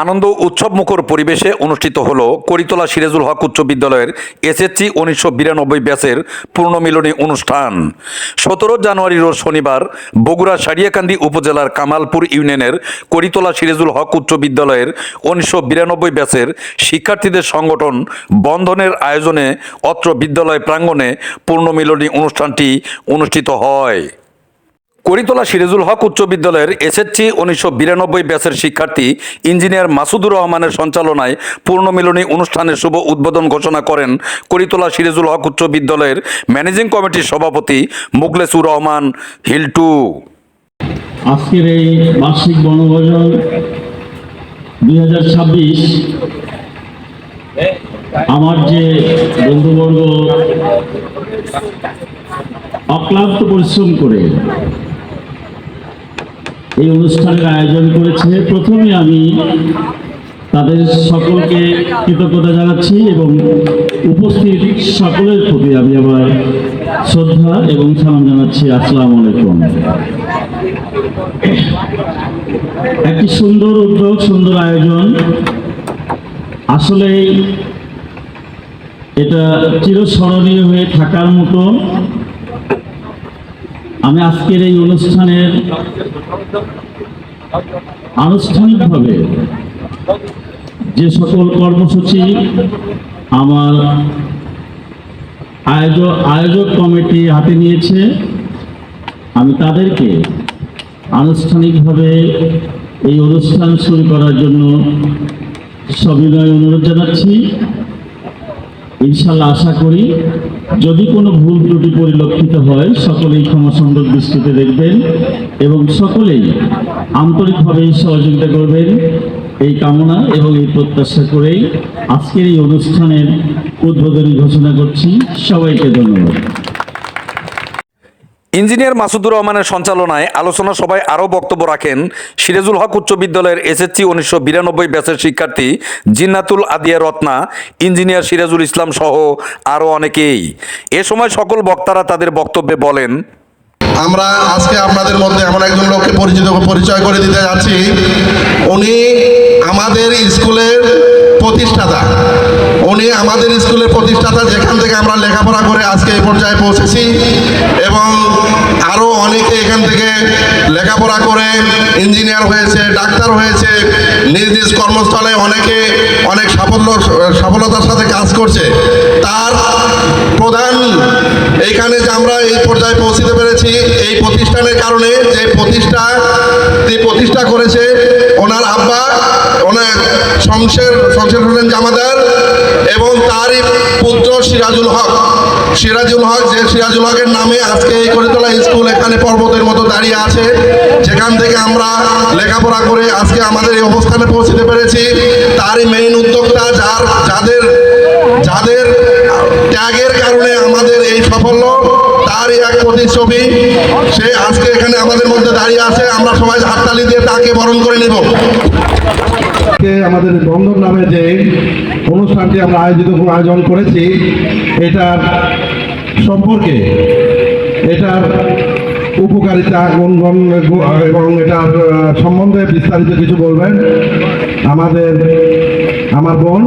আনন্দ উৎসবমুখর পরিবেশে অনুষ্ঠিত হল করিতলা সিরাজুল হক উচ্চ বিদ্যালয়ের এসএসসি 1992 ব্যাচের পূর্ণমিলনী অনুষ্ঠান। 17 জানুয়ারি রোজ শনিবার বগুড়া সারিয়াকান্দি উপজেলার কামালপুর ইউনিয়নের করিতলা সিরাজুল হক উচ্চ বিদ্যালয়ের 1992 ব্যাচের শিক্ষার্থীদের সংগঠন বন্ধনের আয়োজনে অত্র বিদ্যালয় প্রাঙ্গণে পূর্ণমিলনী অনুষ্ঠানটি অনুষ্ঠিত হয়। করিতলা সিরাজুল হক উচ্চ বিদ্যালয়ের এসএসসি 1992 ব্যাচের শিক্ষার্থী ইঞ্জিনিয়ার মাসুদুর রহমানের সঞ্চালনায় পূর্ণমিলনী অনুষ্ঠানের শুভ উদ্বোধন ঘোষণা করেন করিতলা সিরাজুল হক উচ্চ বিদ্যালয়ের ম্যানেজিং কমিটির সভাপতি মুখলেসুর রহমান হিল্টু। আজকের এই বার্ষিক বনভোজন 2026 আমার যে বন্ধুবর্গ অক্লান্ত পরিশ্রম করে এই অনুষ্ঠানের আয়োজন করেছে, প্রথমে আমি তাদের সকলকে কৃতজ্ঞতা জানাচ্ছি এবং উপস্থিত সকলের প্রতি আমি আমার শ্রদ্ধা এবং সালাম জানাচ্ছি। আসসালামু আলাইকুম। একটি সুন্দর উদ্যোগ, সুন্দর আয়োজন, আসলে এটা চিরস্মরণীয় হয়ে থাকার মতো। আমি আজকের এই অনুষ্ঠানের আনুষ্ঠানিকভাবে যে সকল কর্মসূচি আমার আয়োজক কমিটি হাতে নিয়েছে, আমি তাদেরকে আনুষ্ঠানিকভাবে এই অনুষ্ঠান শুরু করার জন্য সবিনয় অনুরোধ জানাচ্ছি। ইনশাল্লাহ আশা করি যদি কোনো ভুল ত্রুটি পরিলক্ষিত হয় সকলেই ক্ষমাসুন্দর দৃষ্টিতে দেখবেন এবং সকলেই আন্তরিকভাবে সহযোগিতা করবেন, এই কামনা এবং এই প্রত্যাশা করেই আজকের এই অনুষ্ঠানের উদ্বোধনী ঘোষণা করছি। সবাইকে ধন্যবাদ। ইঞ্জিনিয়ার মাসুদুর রহমানের সঞ্চালনায় আলোচনা সভায় আরও বক্তব্য রাখেন সিরাজুল হক উচ্চ বিদ্যালয়ের এসএসসি 1992 ব্যাচের শিক্ষার্থী জিন্নাতুল আদিয়া রত্না, ইঞ্জিনিয়ার সিরাজুল ইসলাম সহ আরও অনেকেই। এ সময় সকল বক্তারা তাদের বক্তব্যে বলেন, আমরা আজকে আপনাদের মধ্যে এমন একজন লোককে পরিচয় করে দিতে যাচ্ছি। উনি আমাদের স্কুলের প্রতিষ্ঠাতা, যেখান থেকে আমরা লেখাপড়া করে আজকে এই পর্যায়ে পৌঁছেছি এবং আরও অনেকে এখান থেকে লেখাপড়া করে ইঞ্জিনিয়ার হয়েছে, ডাক্তার হয়েছে, নিজ নিজ কর্মস্থলে অনেকে অনেক সফলতার সাথে কাজ করছে। তার প্রধান এইখানে যে আমরা এই পর্যায়ে পৌঁছতে পেরেছি এই প্রতিষ্ঠানের কারণে, যে প্রতিষ্ঠা করেছে ওনার আব্বা, ওনার শমশের হোসেন জামাদার এবং তারই পুত্র সিরাজুল হক, যে সিরাজুল হকের নামে আজকে এই করিতলা স্কুল এখানে পর্বতের মতো দাঁড়িয়ে আছে, যেখান থেকে আমরা লেখাপড়া করে আজকে আমাদের এই অবস্থানে পৌঁছতে পেরেছি। তারই মেইন উদ্যোক্তা, যাদের ত্যাগের কারণে আমাদের এই সাফল্য, তারই এক প্রতিচ্ছবি। সে আজকে এখানে আমাদের মধ্যে দাঁড়িয়ে আছে। আমরা সবাই হাততালি দিয়ে তাকে বরণ করে নেব। আমাদের বন্ধন নামে যে অনুষ্ঠানটি আমরা আয়োজন করেছি, এটার সম্পর্কে, এটার উপকারিতা, গুণগণ এবং এটার সম্বন্ধে বিস্তারিত কিছু বলবেন আমার বোন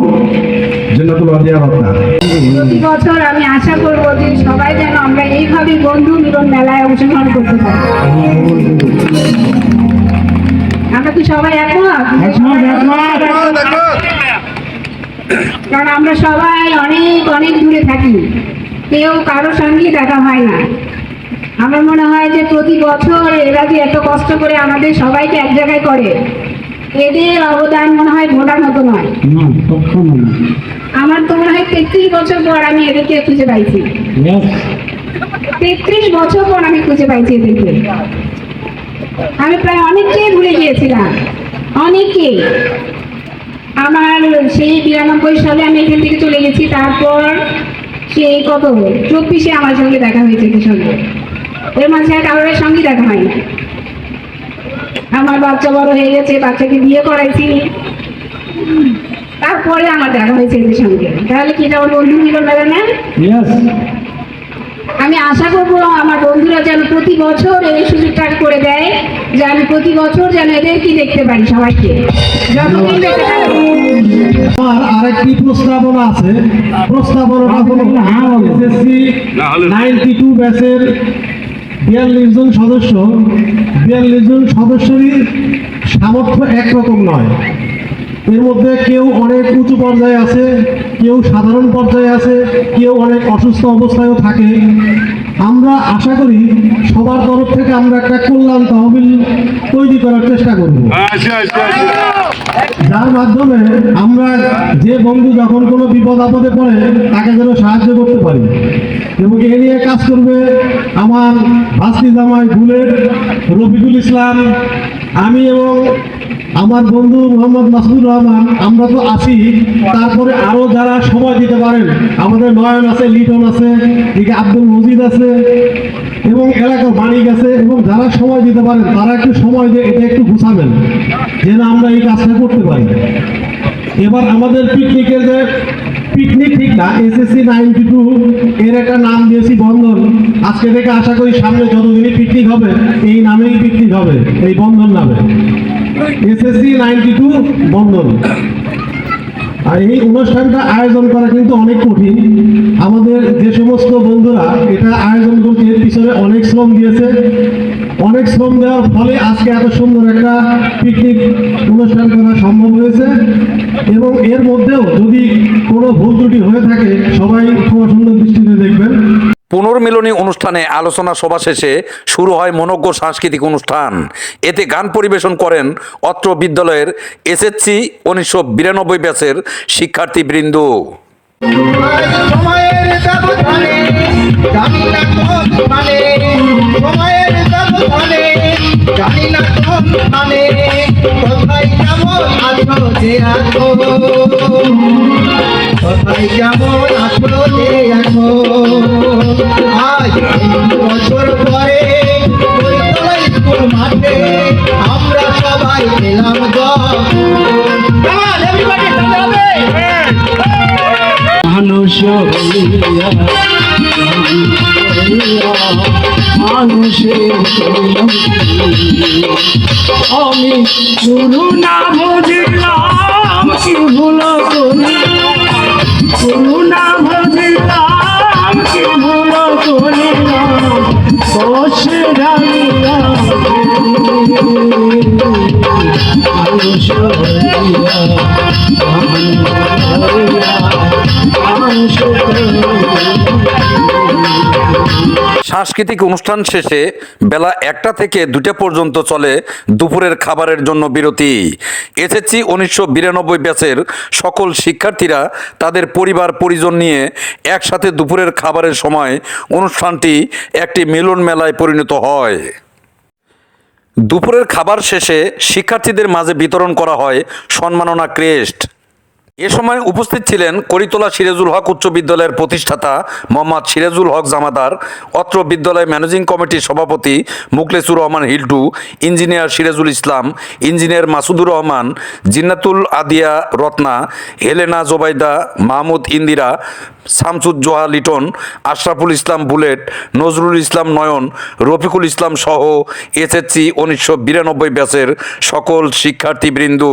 জিন্নাতুল আদিয়া রত্না। প্রতি বছর আমি আশা করব যে সবাই যেন আমরা এইভাবে বন্ধু মিলন মেলায় অংশগ্রহণ করতে পারি। আমরা কি সবাই একমত? কারণ আমরা সবাই অনেক দূরে থাকি, কেউ কারোর সঙ্গে দেখা হয় না। আমার মনে হয় যে প্রতি বছর এরা যে এত কষ্ট করে আমাদের সবাইকে এক জায়গায় করে, এদের অবদান মনে হয় ভোটার মতো নয়। আমার তো মনে হয় 33 বছর পর আমি এদেরকে খুঁজে পাইছি। 33 বছর পর আমি খুঁজে পাইছি এদেরকে। আমি প্রায় অনেককেই ভুলে গিয়েছিলাম, অনেকে। আমার সেই 92 সালে আমি এখান থেকে চলে গেছি, তারপর সেই 24-এ আমার সঙ্গে দেখা হয়েছে এদের সঙ্গে। এর মাঝে কারোর সঙ্গে দেখা হয় না। আমার বাচ্চা বড় হয়ে গেছে, বাচ্চাকে বিয়ে করাইছি, তারপরে আমার দেখা হয়েছে এদের সঙ্গে। তাহলে কি এটা আমার বন্ধু মিলন মেলা না? আমি আশা করবো আমার বন্ধুরা যেন প্রতি বছর এই সুযোগটা করে দেয়, যে আমি প্রতি বছর যেন এদেরকে দেখতে পারি, সবাইকে যতদিন আমার আরেকটি প্রস্তাবনা আছে। প্রস্তাবনাটা হলো এসএসসি 92 ব্যাচের 42 জন সদস্য, 42 জন সদস্যেরই সামর্থ্য একরকম নয়। এর মধ্যে কেউ অনেক উঁচু পর্যায়ে আছে, কেউ সাধারণ পর্যায়ে আছে, কেউ অনেক অসুস্থ অবস্থায়ও থাকে। আমরা আশা করি সবার তরফ থেকে আমরা একটা কল্যাণ তহবিল তৈরি করার চেষ্টা করব, যার মাধ্যমে আমরা যে বন্ধু যখন কোনো বিপদ আপদে পড়ে তাকে যেন সাহায্য করতে পারি। এবং এ নিয়ে কাজ করবে আমার ভাস্তি জামাই বুলেট, রফিকুল ইসলাম, আমি এবং আমার বন্ধু মোহাম্মদ মাসুদুর রহমান। আমরা তো আছি, তারপরে আরো যারা সময় দিতে পারেন, আমাদের নয়ন আছে, লিটন আছে, এদিকে আব্দুল মজিদ আছে এবং এলাকার মানিক আছে, এবং যারা সময় দিতে পারেন তারা একটু সময় দিয়ে এটা একটু গুছাবেন যেন আমরা এই কাজটা করতে পারি। এবার আমাদের পিকনিকের যে পিকনিক ঠিক না, এসএসসি 92 এর একটা নাম দিয়েছি বন্ধন। আজকে থেকে আশা করি সামনে যতদিনই পিকনিক হবে এই নামেই পিকনিক হবে, এই বন্ধন নামে, এসএসসি 92 বন্ধন। আর এই অনুষ্ঠানটা আয়োজন করা কিন্তু অনেক কঠিন। আমাদের যে সমস্ত বন্ধুরা এটা আয়োজন করছে এর পিছনে অনেক শ্রম দিয়েছে। অনেক শ্রম দেওয়ার ফলে আজকে এত সুন্দর একটা পিকনিক অনুষ্ঠান করা সম্ভব হয়েছে। এবং এর মধ্যেও যদি কোনো ভুল ত্রুটি হয়ে থাকে সবাই খুব সুন্দর দৃষ্টিতে দেখবেন। পুনর্মিলনী অনুষ্ঠানে আলোচনা সভা শেষে শুরু হয় মনোজ্ঞ সাংস্কৃতিক অনুষ্ঠান। এতে গান পরিবেশন করেন অত্র বিদ্যালয়ের এসএসসি 1992 ব্যাচের শিক্ষার্থীবৃন্দ। সময়ের ব্যবধানে জানি না কোন মানে, সময়ের ব্যবধানে জানি না কোন মানে, কোথায় কেমন আছো যে আছো, কোথায় কেমন আছো যে আছো। আজ 2 বছর পরে কৈতলা স্কুল মাঠে আমরা সবাই এলাম মানুষ আমি গুরু না বুঝলাম কি ভুল করিলাম, গুরু না বুঝলাম কি ভুল করিলাম, বসে রাখিলাম মানুষ সাংস্কৃতিক অনুষ্ঠান শেষে বেলা 1টা থেকে 2টা পর্যন্ত চলে দুপুরের খাবারের জন্য বিরতি। এসএসসি 1992 ব্যাচের সকল শিক্ষার্থীরা তাদের পরিবার পরিজন নিয়ে একসাথে দুপুরের খাবারের সময় অনুষ্ঠানটি একটি মিলন মেলায় পরিণত হয়। দুপুরের খাবার শেষে শিক্ষার্থীদের মাঝে বিতরণ করা হয় সম্মাননা ক্রেস্ট। এ সময় উপস্থিত ছিলেন করিতলা সিরাজুল হক উচ্চ বিদ্যালয়ের প্রতিষ্ঠাতা মোহাম্মদ সিরাজুল হক জামাদার, অত্র বিদ্যালয় ম্যানেজিং কমিটির সভাপতি Mukhlesur Rahman হিল্টু, engineer Sirajul Islam, engineer Masudur Rahman, জিন্নাতুল আদিয়া Ratna, Helena Zubaida, Mahmud Indira, Shamsuzzoha Liton, Ashraful Islam bullet, Nazrul Islam নয়ন, রফিকুল ইসলাম সহ এসএসসি 1992 ব্যাচের সকল শিক্ষার্থীবৃন্দ।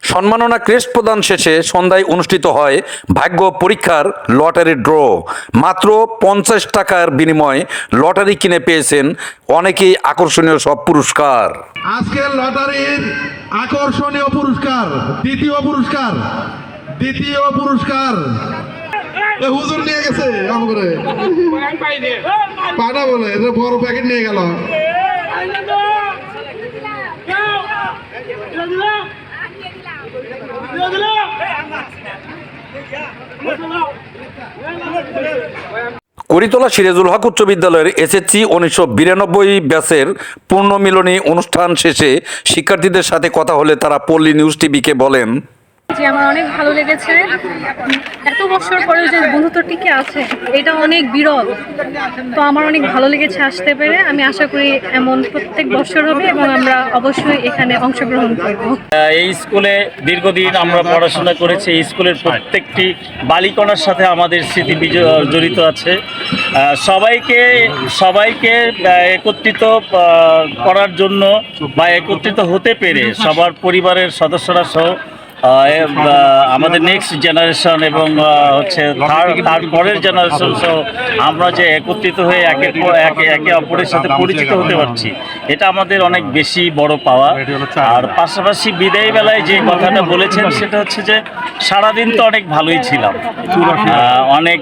সম্মাননা ক্রেস্ট প্রদান শেষে সন্ধ্যায় অনুষ্ঠিত হয় ভাগ্য পরীক্ষার লটারি ড্র। মাত্র 50 টাকার বিনিময়ে লটারি কিনে পেয়েছেন অনেকেই আকর্ষণীয় সব পুরস্কার। আজকের লটারির আকর্ষণীয় পুরস্কার, দ্বিতীয় পুরস্কার এ হুজুর নিয়ে গেছে আমাকে পানা বলে এটা বড় প্যাকেট নিয়ে গেল। করিতলা সিরাজুল হক উচ্চ বিদ্যালয়ের এসএসসি 1992 ব্যাচের পুনর্মিলনী অনুষ্ঠান শেষে শিক্ষার্থীদের সাথে কথা হলে তারা পল্লী নিউজ টিভিকে বলেন, যে আমার অনেক ভালো লেগেছে। এত বছর পরে যে বন্ধুত্ব টিকে আছে এটা অনেক বিরল, তো আমার অনেক ভালো লেগেছে আসতে পেরে। আমি আশা করি এমন প্রত্যেক বছর হবে এবং আমরা অবশ্যই এখানে অংশগ্রহণ করব। এই স্কুলে দীর্ঘদিন আমরা পড়াশোনা করেছি। এই স্কুলের প্রত্যেকটি বালিকণার সাথে আমাদের স্মৃতি জড়িত আছে। সবাইকে একত্রিত করার জন্য বা একত্রিত হতে পেরে সবার পরিবারের সদস্যরা সহ আমাদের নেক্সট জেনারেশন এবং হচ্ছে তার পরের জেনারেশন সহ আমরা যে একত্রিত হয়ে একে অপরের সাথে পরিচিত হতে পারছি, এটা আমাদের অনেক বেশি বড় পাওয়া। আর পাশাপাশি বিদায় বেলায় যে কথাটা বলেছেন সেটা হচ্ছে যে সারাদিন তো অনেক ভালোই ছিলাম, অনেক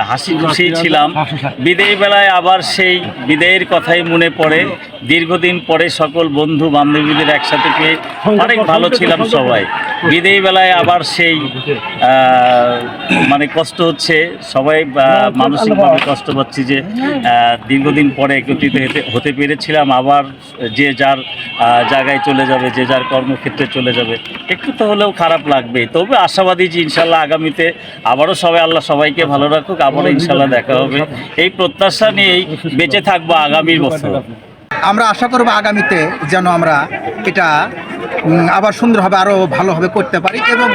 হাসি খুশি ছিলাম। বিদায় বেলায় আবার সেই বিদায়ের কথাই মনে পড়ে। দীর্ঘদিন পরে সকল বন্ধু বান্ধবীদের একসাথে পেয়ে অনেক ভালো ছিলাম সবাই। বিদায় বেলায় আবার সেই মানে কষ্ট হচ্ছে, সবাই মানসিকভাবে কষ্ট পাচ্ছি যে দীর্ঘদিন পরে একত্রিত হতে পেরেছিলাম, আবার যে যার জায়গায় চলে যাবে, যে যার কর্মক্ষেত্রে চলে যাবে, একটু তো হলেও খারাপ লাগবে। তবে আশাবাদী যে ইনশাল্লাহ আগামীতে আবারও আল্লাহ সবাইকে ভালো রাখুক, আবারও ইনশাল্লাহ দেখা হবে, এই প্রত্যাশা নিয়েই বেঁচে থাকবো আগামী বছর। আমরা আশা করব আগামীতে যেন আমরা এটা আবার সুন্দরভাবে আরও ভালোভাবে করতে পারি, এবং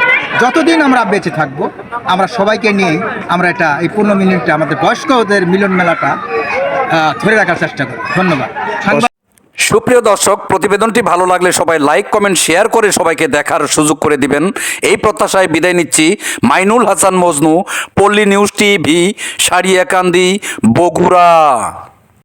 যতদিন আমরা বেঁচে থাকবো আমরা সবাইকে নিয়ে আমরা এটা এই পূর্ণ মিলনটা, আমাদের বয়স্কদের মিলন মেলাটা ধরে রাখার চেষ্টা করি। ধন্যবাদ। সুপ্রিয় দর্শক, প্রতিবেদনটি ভালো লাগলে সবাই লাইক কমেন্ট শেয়ার করে সবাইকে দেখার সুযোগ করে দিবেন, এই প্রত্যাশায় বিদায় নিচ্ছি। মাইনুল হাসান মজনু, পল্লী নিউজ টিভি, সারিয়াকান্দি, বগুড়া।